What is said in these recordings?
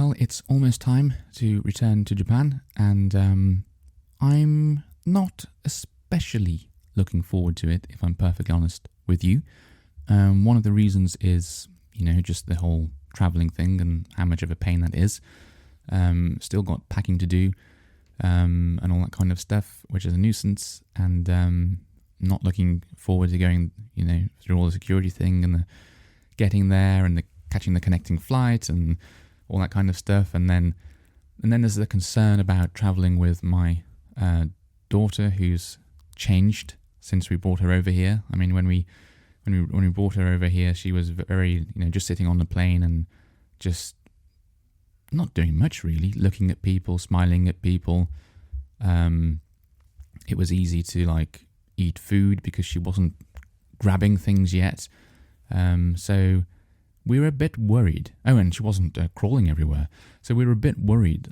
Well, it's almost time to return to Japan, and I'm not especially looking forward to it, if I'm perfectly honest with you. One of the reasons is, just the whole traveling thing and how much of a pain that is. Still got packing to do, and all that kind of stuff, which is a nuisance, and not looking forward to going, through all the security thing and the getting there and the catching the connecting flight and all that kind of stuff. And then there's the concern about traveling with my daughter, who's changed since we brought her over here. I mean, when we brought her over here, she was very, just sitting on the plane and just not doing much really, looking at people, smiling at people. It was easy to eat food because she wasn't grabbing things yet. So we were a bit worried. Oh, and she wasn't crawling everywhere. So we were a bit worried,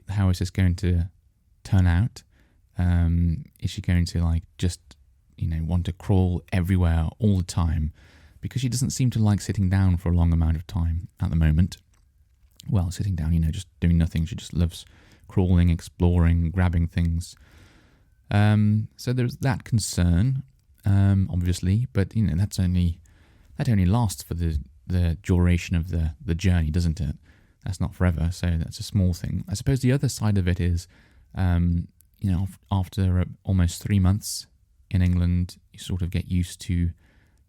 how is this going to turn out? Is she going to just, want to crawl everywhere all the time? Because she doesn't seem to like sitting down for a long amount of time at the moment. Well, sitting down, just doing nothing. She just loves crawling, exploring, grabbing things. So there's that concern, obviously, but that only lasts for the duration of the journey, doesn't it? That's not forever, so that's a small thing. I suppose the other side of it is, after almost 3 months in England, you sort of get used to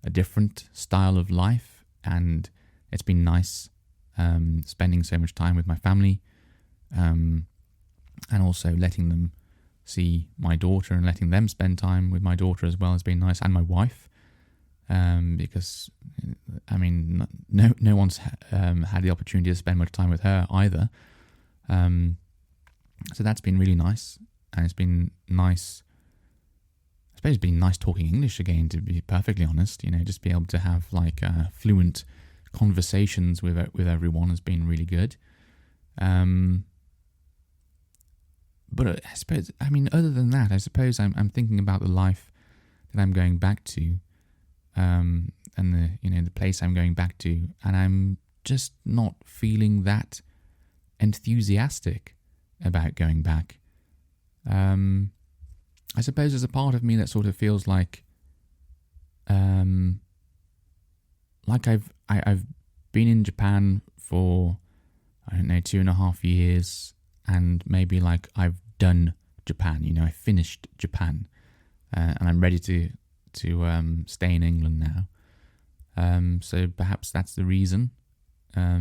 a different style of life, and it's been nice spending so much time with my family, and also letting them see my daughter and letting them spend time with my daughter as well has been nice, and my wife, because no one's had the opportunity to spend much time with her either. So that's been really nice, and it's been nice. I suppose it's been nice talking English again, to be perfectly honest. Just be able to have fluent conversations with everyone has been really good. But I suppose, other than that, I suppose I'm thinking about the life that I'm going back to, and the place I'm going back to, and I'm just not feeling that enthusiastic about going back. I suppose there's a part of me that sort of feels like I've been in Japan for, 2.5 years, and maybe I've done Japan. I finished Japan, and I'm ready to stay in England now. So perhaps that's the reason. I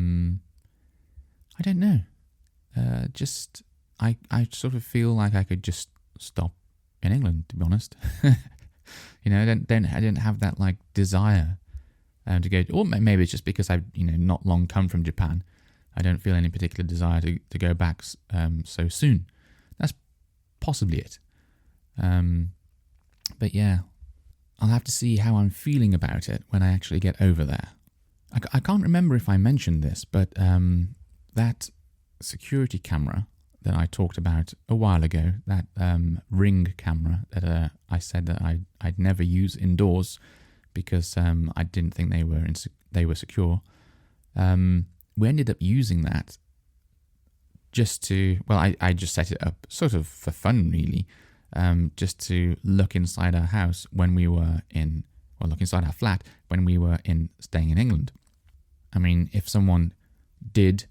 don't know. I sort of feel like I could just stop in England, to be honest. I don't have that desire to go. Or maybe it's just because I've not long come from Japan. I don't feel any particular desire to go back so soon. That's possibly it. But yeah, I'll have to see how I'm feeling about it when I actually get over there. I can't remember if I mentioned this, but that security camera that I talked about a while ago, that Ring camera that I said that I'd never use indoors because I didn't think they were secure. We ended up using that just to, I just set it up sort of for fun, really, just to look inside our house when we were look inside our flat when we were staying in England. If someone did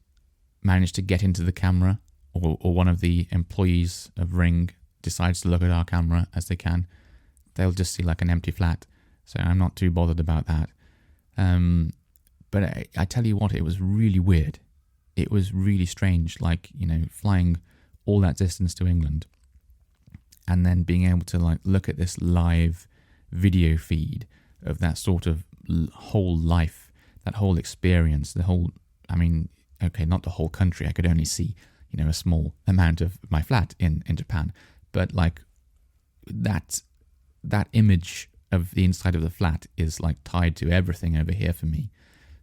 manage to get into the camera, or one of the employees of Ring decides to look at our camera as they can, they'll just see an empty flat. So I'm not too bothered about that. But I tell you what, it was really weird. It was really strange, flying all that distance to England and then being able to look at this live video feed of that sort of whole life, that whole experience, the whole, not the whole country. I could only see, a small amount of my flat in Japan. But that image of the inside of the flat is tied to everything over here for me.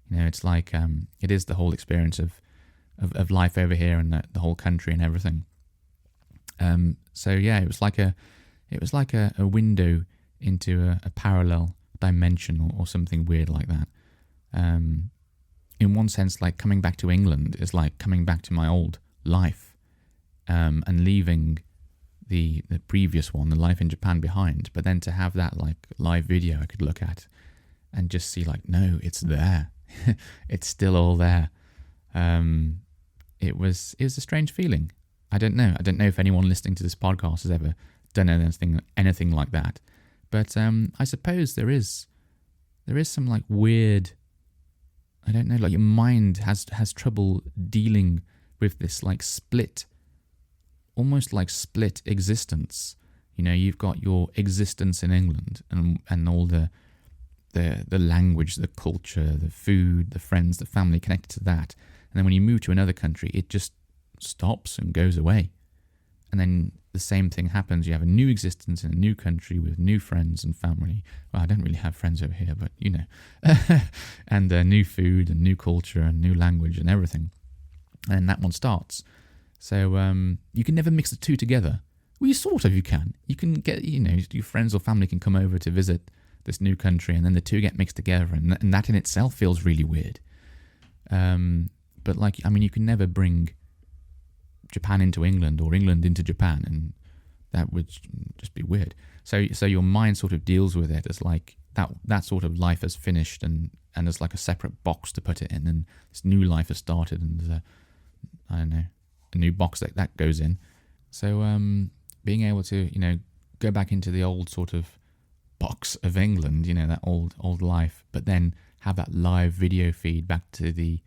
It's it is the whole experience of life over here and the whole country and everything. So yeah, it was like a window into a parallel dimension or something weird like that. in one sense, like coming back to England is like coming back to my old life, and leaving the previous one, the life in Japan, behind. But then to have that like live video I could look at and just see like, no, it's there. It's still all there. It was a strange feeling. I don't know if anyone listening to this podcast has ever done anything like that. But I suppose there is some like weird, I don't know, like your mind has trouble dealing with this like almost like split existence. You know, you've got your existence in England and all the language, the culture, the food, the friends, the family connected to that. And then when you move to another country, it just stops and goes away. And then the same thing happens. You have a new existence in a new country with new friends and family. Well, I don't really have friends over here, but you know. And new food and new culture and new language and everything. And that one starts. So you can never mix the two together. Well, you can. You can get, you know, your friends or family can come over to visit this new country, and then the two get mixed together, and that in itself feels really weird. But like, I mean, you can never bring Japan into England or England into Japan, and that would just be weird. So your mind sort of deals with it as like that sort of life has finished, and there's like a separate box to put it in, and this new life has started, and there's a new box that goes in. So being able to, you know, go back into the old sort of box of England, you know, that old life, but then have that live video feed back to the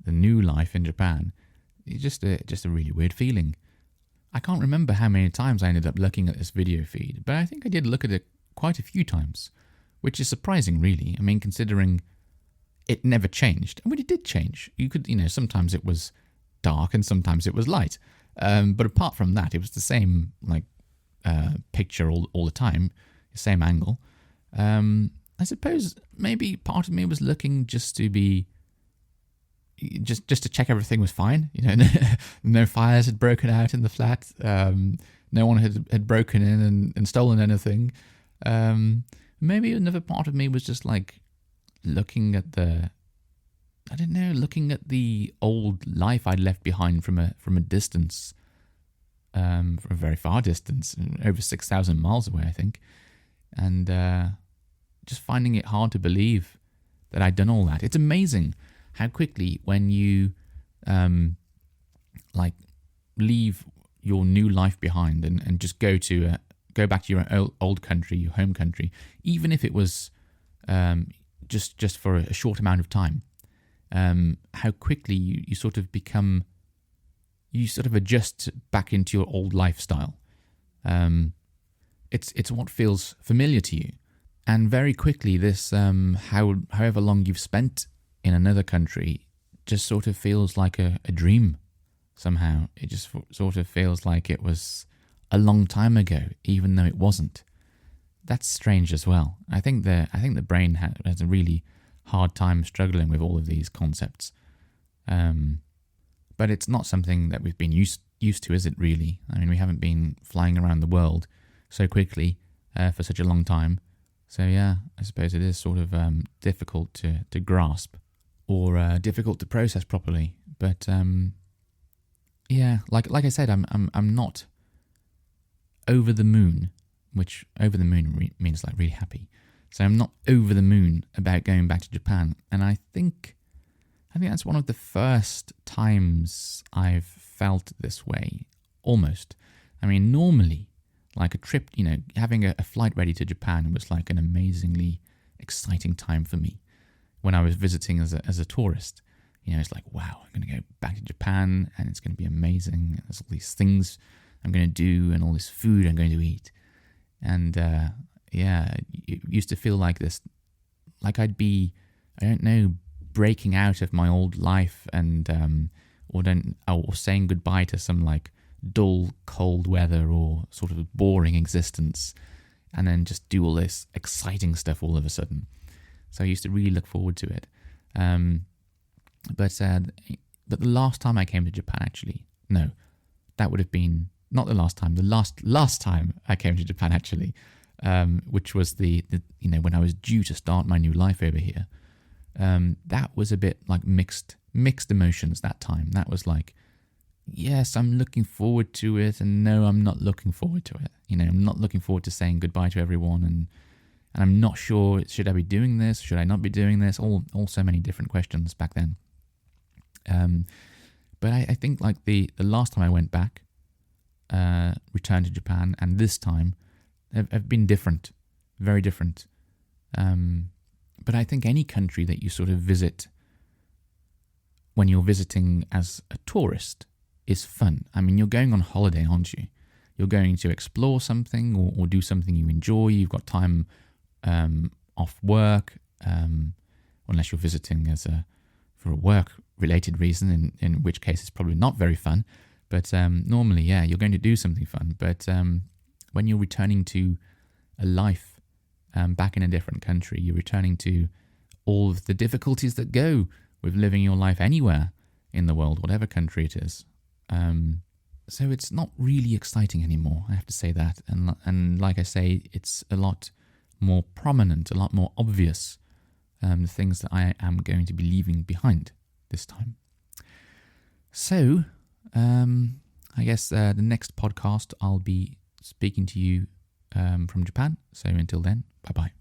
new life in Japan. It's just a really weird feeling. I can't remember how many times I ended up looking at this video feed, but I think I did look at it quite a few times, which is surprising, really. I mean, considering it never changed. I mean, it did change. You could, you know, sometimes it was dark and sometimes it was light. But apart from that, it was the same like picture all the time, the same angle. I suppose maybe part of me was looking just to be just to check everything was fine. You know, no fires had broken out in the flat. No one had broken in and stolen anything. Maybe another part of me was just like looking at the old life I'd left behind from a distance, from a very far distance, over 6,000 miles away, I think, and just finding it hard to believe that I'd done all that. It's amazing how quickly, when you like leave your new life behind and just go back to your old country, your home country, even if it was just for a short amount of time, how quickly you sort of adjust back into your old lifestyle. It's what feels familiar to you, and very quickly this however long you've spent in another country just sort of feels like a dream somehow. It just sort of feels like it was a long time ago, even though it wasn't. That's strange as well. I think the brain has a really hard time struggling with all of these concepts. But it's not something that we've been used to, is it really? I mean, we haven't been flying around the world so quickly for such a long time. So yeah, I suppose it is sort of difficult to grasp, or difficult to process properly. But yeah, like I said, I'm not over the moon, which over the moon means like really happy. So I'm not over the moon about going back to Japan, and I think that's one of the first times I've felt this way, almost. I mean, normally, like a trip, you know, having a flight ready to Japan was like an amazingly exciting time for me when I was visiting as a tourist. You know, it's like, wow, I'm going to go back to Japan and it's going to be amazing. There's all these things I'm going to do and all this food I'm going to eat. And yeah, it used to feel like this, like I'd be, I don't know, breaking out of my old life and or saying goodbye to some like dull, cold weather or sort of boring existence, and then just do all this exciting stuff all of a sudden. So I used to really look forward to it. But the last time I came to Japan, actually, no, that would have been not the last time. The last time I came to Japan, actually, which was the when I was due to start my new life over here. that was a bit like mixed emotions that time. That was like, yes, I'm looking forward to it, and no, I'm not looking forward to it. I'm not looking forward to saying goodbye to everyone, and I'm not sure, should I be doing this? Should I not be doing this? All so many different questions back then. But I think like the last time I went back, returned to Japan, and this time have been different, very different. But I think any country that you sort of visit when you're visiting as a tourist is fun. I mean, you're going on holiday, aren't you? You're going to explore something or do something you enjoy. You've got time off work, unless you're visiting for a work-related reason, in which case it's probably not very fun. But normally, yeah, you're going to do something fun. But when you're returning to a life back in a different country, you're returning to all of the difficulties that go with living your life anywhere in the world, whatever country it is. So it's not really exciting anymore, I have to say that. And like I say, it's a lot more prominent, a lot more obvious, the things that I am going to be leaving behind this time. So, I guess the next podcast I'll be speaking to you from Japan. So until then, bye-bye.